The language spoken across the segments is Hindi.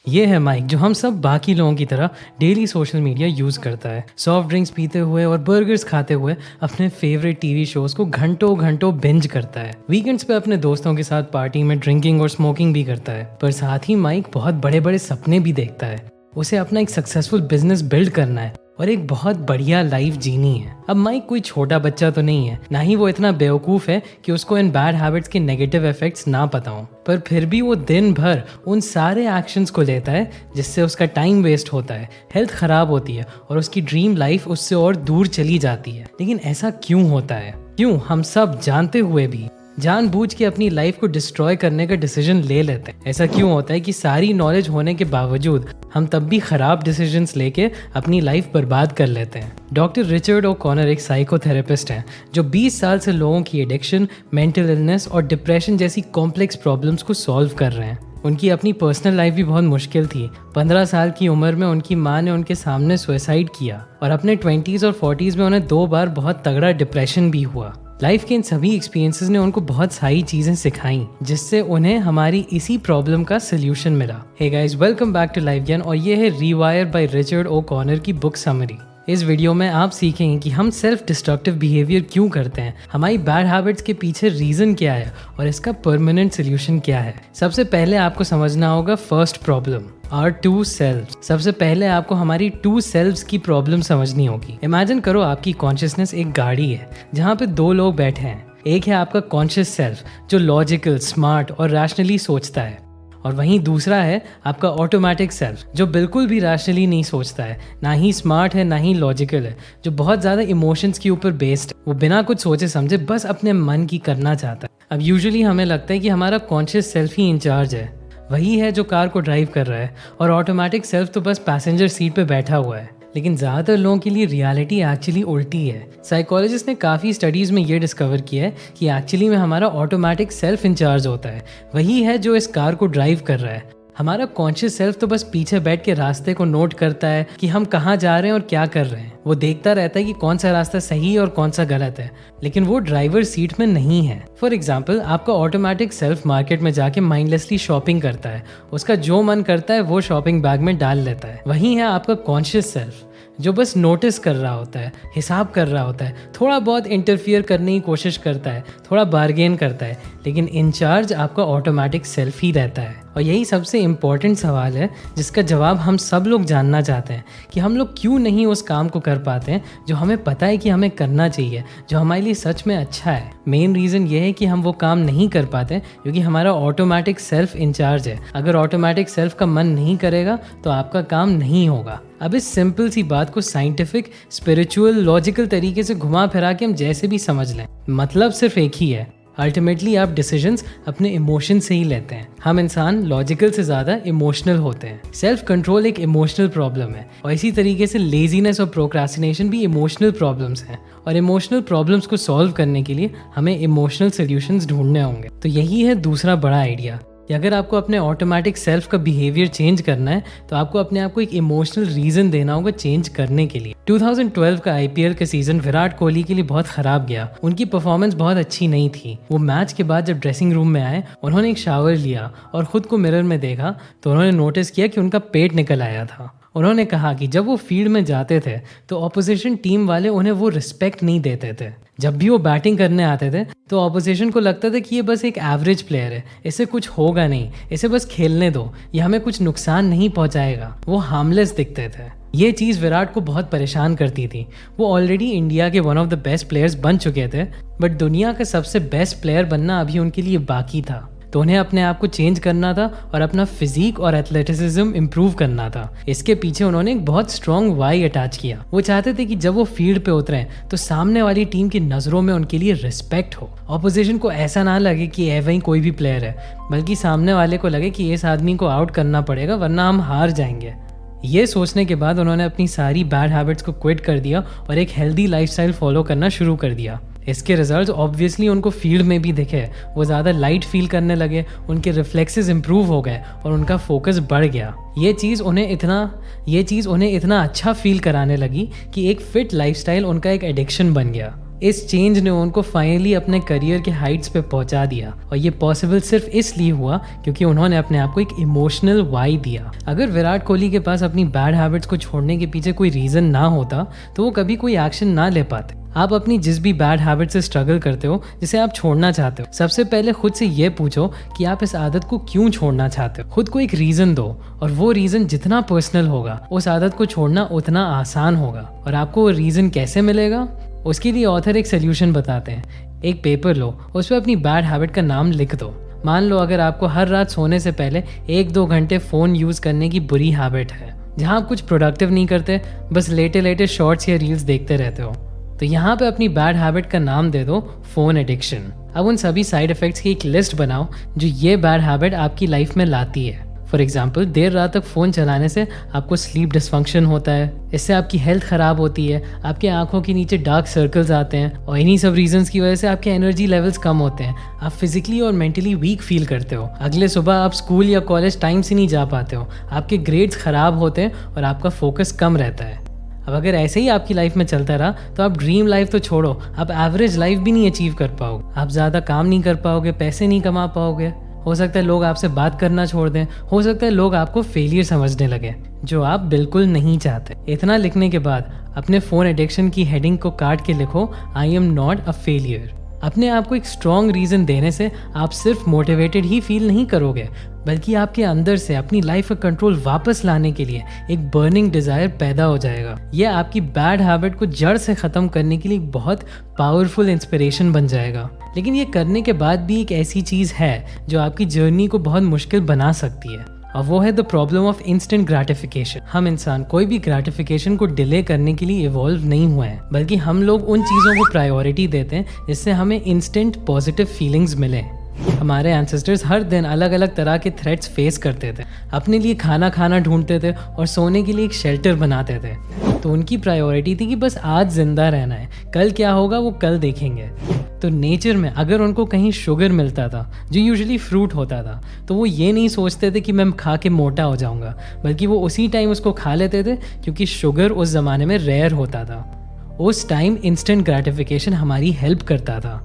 ये है माइक जो हम सब बाकी लोगों की तरह डेली सोशल मीडिया यूज़ करता है। सॉफ्ट ड्रिंक्स पीते हुए और बर्गर्स खाते हुए अपने फेवरेट टीवी शोज़ को घंटों घंटों बिंज करता है। वीकेंड्स पे अपने दोस्तों के साथ पार्टी में ड्रिंकिंग और स्मोकिंग भी करता है। पर साथ ही माइक बहुत बड़े बड़े सपने भी देखता है। उसे अपना एक सक्सेसफुल बिजनेस बिल्ड करना है और एक बहुत बढ़िया लाइफ जीनी है। अब माइक कोई छोटा बच्चा तो नहीं है, ना ही वो इतना बेवकूफ़ है कि उसको इन बैड हैबिट्स के नेगेटिव इफेक्ट्स ना पता हो। पर फिर भी वो दिन भर उन सारे एक्शंस को लेता है जिससे उसका टाइम वेस्ट होता है, हेल्थ ख़राब होती है और उसकी ड्रीम लाइफ उससे और दूर चली जाती है। लेकिन ऐसा क्यों होता है? क्यों हम सब जानते हुए भी जानबूझ के अपनी लाइफ को डिस्ट्रॉय करने का डिसीजन ले लेते हैं? ऐसा क्यों होता है कि सारी नॉलेज होने के बावजूद हम तब भी खराब डिसीजंस लेके अपनी लाइफ बर्बाद कर लेते हैं? डॉक्टर रिचर्ड ओ'कॉनर एक साइकोथेरेपिस्ट हैं जो 20 साल से लोगों की एडिक्शन, मेंटल इलनेस और डिप्रेशन जैसी कॉम्प्लेक्स प्रॉब्लम्स को सॉल्व कर रहे हैं। उनकी अपनी पर्सनल लाइफ भी बहुत मुश्किल थी। 15 साल की उम्र में उनकी माँ ने उनके सामने सुसाइड किया और अपने 20s और 40s में उन्हें 2 बार बहुत तगड़ा डिप्रेशन भी हुआ। लाइफ के इन सभी एक्सपीरियंसेस ने उनको बहुत सारी चीज़ें सिखाई जिससे उन्हें हमारी इसी प्रॉब्लम का सोल्यूशन मिला। Hey guys, welcome back to life Gyaan और ये है रीवायर बाय रिचर्ड ओ'कॉनर की बुक समरी। इस वीडियो में आप सीखेंगे कि हम सेल्फ डिस्ट्रक्टिव बिहेवियर क्यों करते हैं, हमारी बैड हैबिट्स के पीछे रीज़न क्या है और इसका परमानेंट सोल्यूशन क्या है। सबसे पहले आपको समझना होगा first problem, or to self. सबसे पहले आपको हमारी 2 सेल्व्स की प्रॉब्लम समझनी होगी। इमेजिन करो आपकी कॉन्शियसनेस एक गाड़ी है जहाँ पे 2 लोग बैठे हैं। एक है आपका कॉन्शियस सेल्फ जो लॉजिकल, स्मार्ट और रैशनली सोचता है, और वहीं दूसरा है आपका ऑटोमेटिक सेल्फ जो बिल्कुल भी रैशनली नहीं सोचता है, ना ही स्मार्ट है ना ही लॉजिकल है, जो बहुत ज़्यादा इमोशंस के ऊपर बेस्ड है। वो बिना कुछ सोचे समझे बस अपने मन की करना चाहता है। अब यूजुअली हमें लगता है कि हमारा कॉन्शियस सेल्फ ही इंचार्ज है, वही है जो कार को ड्राइव कर रहा है, और ऑटोमेटिक सेल्फ तो बस पैसेंजर सीट पे बैठा हुआ है। लेकिन ज़्यादातर लोगों के लिए रियलिटी एक्चुअली उल्टी है। साइकोलॉजिस्ट ने काफ़ी स्टडीज़ में ये डिस्कवर किया है कि एक्चुअली में हमारा ऑटोमेटिक सेल्फ इंचार्ज होता है, वही है जो इस कार को ड्राइव कर रहा है। हमारा कॉन्शियस सेल्फ तो बस पीछे बैठ के रास्ते को नोट करता है कि हम कहाँ जा रहे हैं और क्या कर रहे हैं। वो देखता रहता है कि कौन सा रास्ता सही है और कौन सा गलत है, लेकिन वो ड्राइवर सीट में नहीं है। फॉर एग्जाम्पल, आपका ऑटोमेटिक सेल्फ मार्केट में जाके माइंडलेसली शॉपिंग करता है, उसका जो मन करता है वो शॉपिंग बैग में डाल लेता है। वही है आपका कॉन्शियस सेल्फ जो बस नोटिस कर रहा होता है, हिसाब कर रहा होता है, थोड़ा बहुत इंटरफियर करने की कोशिश करता है, थोड़ा बार्गेन करता है, लेकिन इंचार्ज आपका ऑटोमेटिक सेल्फ ही रहता है। और यही सबसे इम्पोर्टेंट सवाल है जिसका जवाब हम सब लोग जानना चाहते हैं कि हम लोग क्यों नहीं उस काम को कर पाते हैं जो हमें पता है कि हमें करना चाहिए, जो हमारे लिए सच में अच्छा है। मेन रीज़न ये है कि हम वो काम नहीं कर पाते क्योंकि हमारा ऑटोमेटिक सेल्फ इंचार्ज है। अगर ऑटोमेटिक सेल्फ का मन नहीं करेगा तो आपका काम नहीं होगा। अब इस सिंपल सी बात को साइंटिफिक, स्पिरिचुअल, लॉजिकल तरीके से घुमा फिरा के हम जैसे भी समझ लें, मतलब सिर्फ एक ही है। अल्टीमेटली आप डिसीजंस अपने इमोशन से ही लेते हैं। हम इंसान लॉजिकल से ज़्यादा इमोशनल होते हैं। सेल्फ कंट्रोल एक इमोशनल प्रॉब्लम है और इसी तरीके से लेजीनेस और प्रोक्रास्टिनेशन भी इमोशनल प्रॉब्लम्स हैं। और इमोशनल प्रॉब्लम्स को सॉल्व करने के लिए हमें इमोशनल सोल्यूशंस ढूंढने होंगे। तो यही है दूसरा बड़ा आइडिया कि अगर आपको अपने ऑटोमेटिक सेल्फ का बिहेवियर चेंज करना है तो आपको अपने आप को एक इमोशनल रीज़न देना होगा चेंज करने के लिए। 2012 का IPL का सीज़न विराट कोहली के लिए बहुत ख़राब गया। उनकी परफॉर्मेंस बहुत अच्छी नहीं थी। वो मैच के बाद जब ड्रेसिंग रूम में आए, उन्होंने एक शावर लिया और ख़ुद को मिरर में देखा तो उन्होंने नोटिस किया कि उनका पेट निकल आया था। उन्होंने कहा कि जब वो फील्ड में जाते थे तो ऑपोजिशन टीम वाले उन्हें वो रिस्पेक्ट नहीं देते थे। जब भी वो बैटिंग करने आते थे तो ऑपोजिशन को लगता था कि ये बस एक एवरेज प्लेयर है, इससे कुछ होगा नहीं, इसे बस खेलने दो, ये हमें कुछ नुकसान नहीं पहुंचाएगा। वो हार्मलेस दिखते थे। ये चीज़ विराट को बहुत परेशान करती थी। वो ऑलरेडी इंडिया के one of the best players बन चुके थे, बट दुनिया का सबसे बेस्ट प्लेयर बनना अभी उनके लिए बाकी था। तो उन्हें अपने आप को चेंज करना था और अपना फिजिक और एथलेटिसिज्म इम्प्रूव करना था। इसके पीछे उन्होंने एक बहुत स्ट्रॉन्ग वाई अटैच किया। वो चाहते थे कि जब वो फील्ड पे उतरें तो सामने वाली टीम की नज़रों में उनके लिए रिस्पेक्ट हो। ऑपोजिशन को ऐसा ना लगे कि वही कोई भी प्लेयर है, बल्कि सामने वाले को लगे कि इस आदमी को आउट करना पड़ेगा वरना हम हार जाएंगे। ये सोचने के बाद उन्होंने अपनी सारी बैड हैबिट्स को क्विट कर दिया और एक हेल्दी लाइफस्टाइल फॉलो करना शुरू कर दिया। इसके रिजल्ट्स ऑब्वियसली उनको फील्ड में भी दिखे। वो ज़्यादा लाइट फील करने लगे, उनके रिफ्लेक्सेस इंप्रूव हो गए और उनका फोकस बढ़ गया। ये चीज़ उन्हें इतना अच्छा फील कराने लगी कि एक फिट लाइफस्टाइल उनका एक एडिक्शन बन गया। इस चेंज ने उनको फाइनली अपने करियर के हाइट्स पे पहुंचा दिया, और ये पॉसिबल सिर्फ इसलिए हुआ क्योंकि उन्होंने अपने आप को एक इमोशनल वाई दिया। अगर विराट कोहली के पास अपनी बैड हैबिट्स को छोड़ने के पीछे कोई रीज़न ना होता तो वो कभी कोई एक्शन ना ले पाते। आप अपनी जिस भी बैड हैबिट से स्ट्रगल करते हो, जिसे आप छोड़ना चाहते हो, सबसे पहले खुद से ये पूछो कि आप इस आदत को क्यों छोड़ना चाहते हो। खुद को एक रीज़न दो, और वो रीज़न जितना पर्सनल होगा उस आदत को छोड़ना उतना आसान होगा। और आपको वो रीज़न कैसे मिलेगा, उसके लिए ऑथर एक सोल्यूशन बताते हैं। एक पेपर लो, उस पर अपनी बैड हैबिट का नाम लिख दो। मान लो अगर आपको हर रात सोने से पहले 1-2 घंटे फ़ोन यूज़ करने की बुरी हैबिट है, जहाँ आप कुछ प्रोडक्टिव नहीं करते, बस लेटे लेटे शॉर्ट्स या रील्स देखते रहते हो, तो यहाँ पे अपनी बैड हैबिट का नाम दे दो फ़ोन एडिक्शन। अब उन सभी साइड इफ़ेक्ट्स की एक लिस्ट बनाओ जो ये बैड हैबिट आपकी लाइफ में लाती है। फॉर एग्जाम्पल, देर रात तक फ़ोन चलाने से आपको स्लीप डिसफंक्शन होता है, इससे आपकी हेल्थ ख़राब होती है, आपके आंखों के नीचे डार्क सर्कल्स आते हैं, और इन्हीं सब रीजंस की वजह से आपके एनर्जी लेवल्स कम होते हैं, आप फिजिकली और मेंटली वीक फील करते हो, अगले सुबह आप स्कूल या कॉलेज टाइम से नहीं जा पाते हो, आपके ग्रेड्स ख़राब होते हैं और आपका फोकस कम रहता है। अब अगर ऐसे ही आपकी लाइफ में चलता रहा तो आप ड्रीम लाइफ तो छोड़ो, आप एवरेज लाइफ भी नहीं अचीव कर पाओगे। आप ज़्यादा काम नहीं कर पाओगे, पैसे नहीं कमा पाओगे, हो सकता है लोग आपसे बात करना छोड़ दें, हो सकता है लोग आपको फेलियर समझने लगे, जो आप बिल्कुल नहीं चाहते। इतना लिखने के बाद अपने फ़ोन एडिक्शन की हेडिंग को काट के लिखो, I am not a failure. अपने आप को एक स्ट्रॉन्ग रीज़न देने से आप सिर्फ मोटिवेटेड ही फील नहीं करोगे, बल्कि आपके अंदर से अपनी लाइफ का कंट्रोल वापस लाने के लिए एक बर्निंग डिज़ायर पैदा हो जाएगा। यह आपकी बैड हैबिट को जड़ से ख़त्म करने के लिए एक बहुत पावरफुल इंस्पिरेशन बन जाएगा। लेकिन ये करने के बाद भी एक ऐसी चीज़ है जो आपकी जर्नी को बहुत मुश्किल बना सकती है, और वो है the problem of instant gratification. हम इंसान कोई भी ग्रेटिफिकेशन को डिले करने के लिए इवॉल्व नहीं हुए हैं, बल्कि हम लोग उन चीज़ों को प्रायोरिटी देते हैं जिससे हमें इंस्टेंट पॉजिटिव फीलिंग्स मिले। हमारे एंसेस्टर्स हर दिन अलग अलग तरह के थ्रेट्स फेस करते थे, अपने लिए खाना ढूंढते थे और सोने के लिए एक शेल्टर बनाते थे। तो उनकी प्रायोरिटी थी कि बस आज जिंदा रहना है, कल क्या होगा वो कल देखेंगे। तो नेचर में अगर उनको कहीं शुगर मिलता था, जो यूजुअली फ्रूट होता था, तो वो ये नहीं सोचते थे कि मैं खा के मोटा हो जाऊंगा, बल्कि वो उसी टाइम उसको खा लेते थे, क्योंकि शुगर उस ज़माने में रेयर होता था। उस टाइम इंस्टेंट ग्रेटिफिकेशन हमारी हेल्प करता था।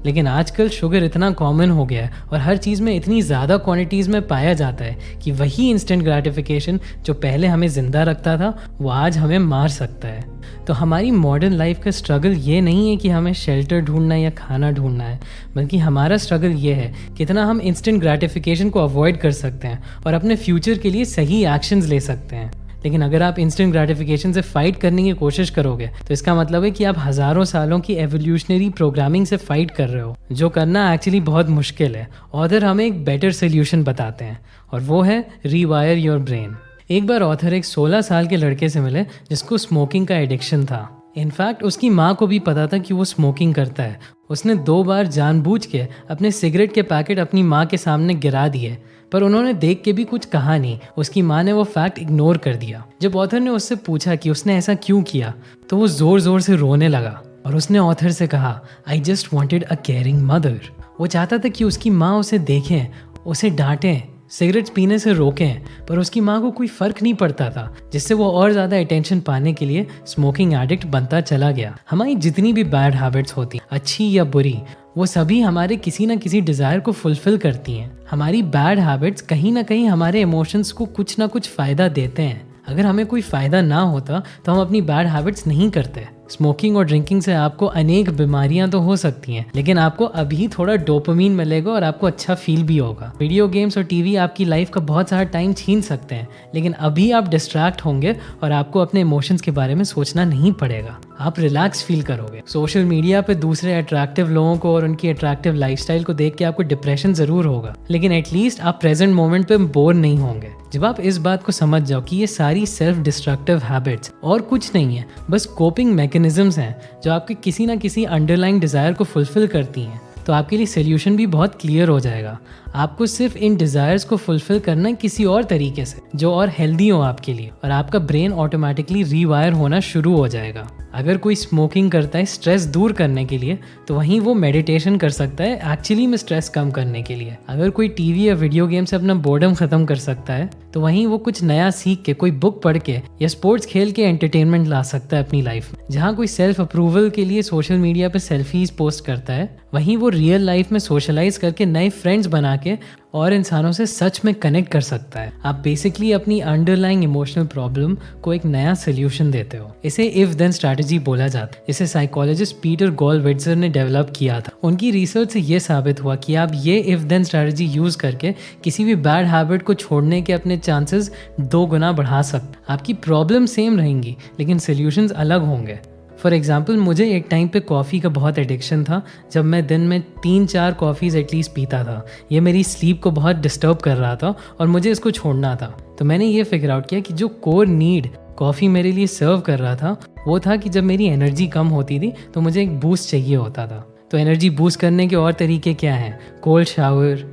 लेकिन आजकल शुगर इतना कॉमन हो गया है और हर चीज़ में इतनी ज़्यादा क्वांटिटीज़ में पाया जाता है कि वही इंस्टेंट ग्रेटिफिकेशन जो पहले हमें ज़िंदा रखता था, वो आज हमें मार सकता है। तो हमारी मॉडर्न लाइफ का स्ट्रगल ये नहीं है कि हमें शेल्टर ढूंढना या खाना ढूंढना है, बल्कि हमारा स्ट्रगल ये है कितना हम इंस्टेंट ग्रेटिफिकेशन को अवॉइड कर सकते हैं और अपने फ्यूचर के लिए सही एक्शंस ले सकते हैं। लेकिन अगर आप इंस्टेंट ग्रेटिफिकेशन से फाइट करने की कोशिश करोगे तो इसका मतलब है कि आप हज़ारों सालों की एवोल्यूशनरी प्रोग्रामिंग से फाइट कर रहे हो, जो करना एक्चुअली बहुत मुश्किल है। ऑथर हमें एक बेटर सोल्यूशन बताते हैं, और वो है रीवायर योर ब्रेन। एक बार ऑथर एक 16 साल के लड़के से मिले जिसको स्मोकिंग का एडिक्शन था। इनफैक्ट उसकी माँ को भी पता था कि वो स्मोकिंग करता है। उसने 2 बार जानबूझ के अपने सिगरेट के पैकेट अपनी माँ के सामने गिरा दिए, पर उन्होंने देख के भी कुछ कहा नहीं। उसकी माँ ने वो फैक्ट इग्नोर कर दिया। जब ऑथर ने उससे पूछा कि उसने ऐसा क्यों किया, तो वो ज़ोर ज़ोर से रोने लगा और उसने ऑथर से कहा, I just wanted a caring mother. वो चाहता था कि उसकी माँ उसे देखें, उसे डांटें, सिगरेट्स पीने से रोकें, पर उसकी माँ को कोई फ़र्क नहीं पड़ता था, जिससे वो और ज़्यादा अटेंशन पाने के लिए स्मोकिंग एडिक्ट बनता चला गया। हमारी जितनी भी बैड हैबिट्स होती, अच्छी या बुरी, वो सभी हमारे किसी ना किसी डिज़ायर को फुलफ़िल करती हैं। हमारी बैड हैबिट्स कहीं ना कहीं हमारे इमोशंस को कुछ ना कुछ फ़ायदा देते हैं। अगर हमें कोई फ़ायदा ना होता तो हम अपनी बैड हैबिट्स नहीं करते। स्मोकिंग और ड्रिंकिंग से आपको अनेक बीमारियां तो हो सकती हैं, लेकिन आपको अभी थोड़ा डोपामिन मिलेगा और आपको अच्छा फील भी होगा। वीडियो गेम्स और टीवी आपकी लाइफ का बहुत सारा टाइम छीन सकते हैं, लेकिन अभी आप डिस्ट्रैक्ट होंगे और आपको अपने इमोशंस के बारे में सोचना नहीं पड़ेगा। आप रिलैक्स फील करोगे। सोशल मीडिया पे दूसरे अट्रैक्टिव लोगों को और उनकी अट्रैक्टिव लाइफस्टाइल को देख के आपको डिप्रेशन ज़रूर होगा, लेकिन एटलीस्ट आप प्रेजेंट मोमेंट पे बोर नहीं होंगे। जब आप इस बात को समझ जाओ कि ये सारी सेल्फ डिस्ट्रक्टिव हैबिट्स और कुछ नहीं है, बस कोपिंग मैकेनिज्म्स हैं जो आपके किसी ना किसी अंडरलाइंग डिज़ायर को फुलफिल करती हैं, तो आपके लिए सोल्यूशन भी बहुत क्लियर हो जाएगा। आपको सिर्फ इन डिज़ायर्स को फुलफिल करना है किसी और तरीके से जो और हेल्दी हो आपके लिए, और आपका ब्रेन ऑटोमेटिकली रीवायर होना शुरू हो जाएगा। अगर कोई स्मोकिंग करता है स्ट्रेस दूर करने के लिए, तो वहीं वो मेडिटेशन कर सकता है एक्चुअली में स्ट्रेस कम करने के लिए। अगर कोई टीवी या वीडियो गेम से अपना बोर्डम ख़त्म कर सकता है, तो वहीं वो कुछ नया सीख के, कोई बुक पढ़ के या स्पोर्ट्स खेल के एंटरटेनमेंट ला सकता है अपनी लाइफ में। जहाँ कोई सेल्फ अप्रूवल के लिए सोशल मीडिया पे सेल्फीज पोस्ट करता है, वहीं वो रियल लाइफ में सोशलाइज करके नए फ्रेंड्स बना के और इंसानों से सच में कनेक्ट कर सकता है। आप बेसिकली अपनी अंडरलाइंग इमोशनल प्रॉब्लम को एक नया सोल्यूशन देते हो। इसे इफ देन स्ट्रैटेजी बोला जाता है। इसे साइकोलॉजिस्ट पीटर गॉलविट्जर ने डेवलप किया था। उनकी रिसर्च से ये साबित हुआ कि आप ये इफ देन स्ट्रैटेजी यूज करके किसी भी बैड हैबिट को छोड़ने के अपने चांसेस 2 गुना बढ़ा सकते। आपकी प्रॉब्लम सेम रहेंगी लेकिन सोल्यूशंस अलग होंगे। फॉर एग्जाम्पल, मुझे एक टाइम पे कॉफ़ी का बहुत एडिक्शन था, जब मैं दिन में 3-4 कॉफ़ीज़ एटलीस्ट पीता था। ये मेरी स्लीप को बहुत डिस्टर्ब कर रहा था और मुझे इसको छोड़ना था। तो मैंने ये फिगर आउट किया कि जो कोर नीड कॉफ़ी मेरे लिए सर्व कर रहा था वो था कि जब मेरी एनर्जी कम होती थी तो मुझे एक बूस्ट चाहिए होता था। तो एनर्जी बूस्ट करने के और तरीके क्या हैं? कोल्ड शावर,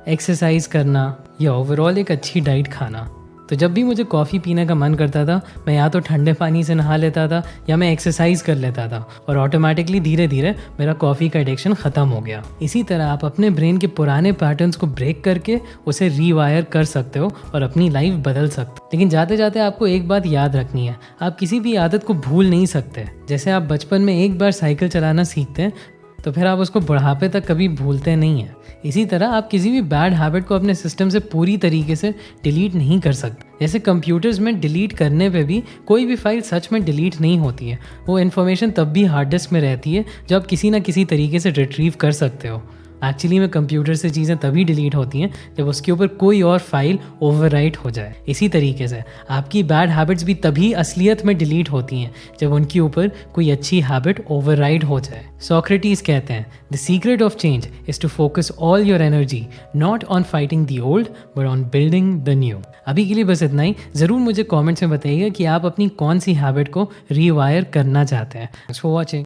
एक्सरसाइज करना या ओवरऑल एक अच्छी डाइट खाना। तो जब भी मुझे कॉफ़ी पीने का मन करता था, मैं या तो ठंडे पानी से नहा लेता था या मैं एक्सरसाइज कर लेता था, और ऑटोमेटिकली धीरे धीरे मेरा कॉफ़ी का एडिक्शन ख़त्म हो गया। इसी तरह आप अपने ब्रेन के पुराने पैटर्न्स को ब्रेक करके उसे रीवायर कर सकते हो और अपनी लाइफ बदल सकते हो। लेकिन जाते जाते आपको एक बात याद रखनी है, आप किसी भी आदत को भूल नहीं सकते। जैसे आप बचपन में एक बार साइकिल चलाना सीखते हैं तो फिर आप उसको बुढ़ापे तक कभी भूलते नहीं हैं। इसी तरह आप किसी भी बैड हैबिट को अपने सिस्टम से पूरी तरीके से डिलीट नहीं कर सकते। जैसे कंप्यूटर्स में डिलीट करने पे भी कोई भी फाइल सच में डिलीट नहीं होती है। वो इन्फॉर्मेशन तब भी हार्ड डिस्क में रहती है जो आप किसी ना किसी तरीके से रिट्रीव कर सकते हो। एक्चुअली में कंप्यूटर से चीज़ें तभी डिलीट होती हैं जब उसके ऊपर कोई और फाइल ओवरराइट हो जाए। इसी तरीके से आपकी बैड हैबिट्स भी तभी असलियत में डिलीट होती हैं जब उनके ऊपर कोई अच्छी हैबिट ओवरराइड हो जाए। सोक्रेटिस कहते हैं, the secret of change is to focus all your energy not on fighting the old but on building the new. अभी के लिए बस इतना ही। ज़रूर मुझे कॉमेंट्स में बताइएगा कि आप अपनी कौन सी हैबिट को रीवायर करना चाहते हैं। Thanks for watching.